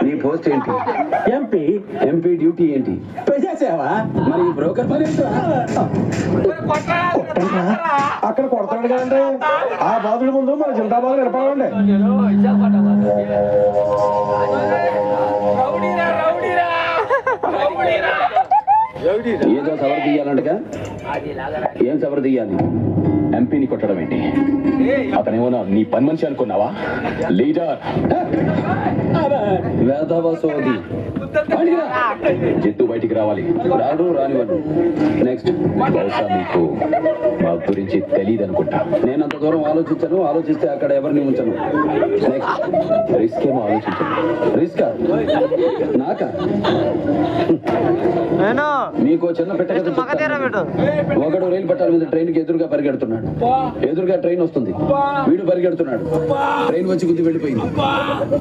నీ పోస్ట్ ఏంటి? MP. MP duty ఏంటి? ప్రజాసేవ. మరి ఈ బ్రోకర్ పని ఏంట్రా? అక్కడ కొడతాడు కదండి, ఆ బాధుడి ముందు మన జిందాబాద్ నిలబడాలండి. ఏదో సవర్ తీయాలంటగా? ఏం సవర్ తీయాలి? ఎంపీని కొట్టడం ఏంటి? అతనేమో నీ పని మనిషి అనుకున్నావా? లీడర్ వేదవ సోది. జిత్తు బయటికి రావాలి. రాడు, రానివ్వడు. నెక్స్ట్. బహుశా మీకు మా గురించి తెలియదు అనుకుంటా. నేను అంత దూరం ఆలోచించను, ఆలోచిస్తే అక్కడ ఎవరిని ఉంచను. నెక్స్ట్. రిస్క్ ఏమో ఆలోచించండి. రిస్కా? నాకా? మీకు చిన్న పెట్టగదు. ఒకడు రైలు పట్టాల మీద ట్రైన్ కి ఎదురుగా పరిగెడుతున్నాడు. ఎదురుగా ట్రైన్ వస్తుంది, వీడు పరిగెడుతున్నాడు, ట్రైన్ వచ్చి గుద్ది వెళ్ళిపోయింది.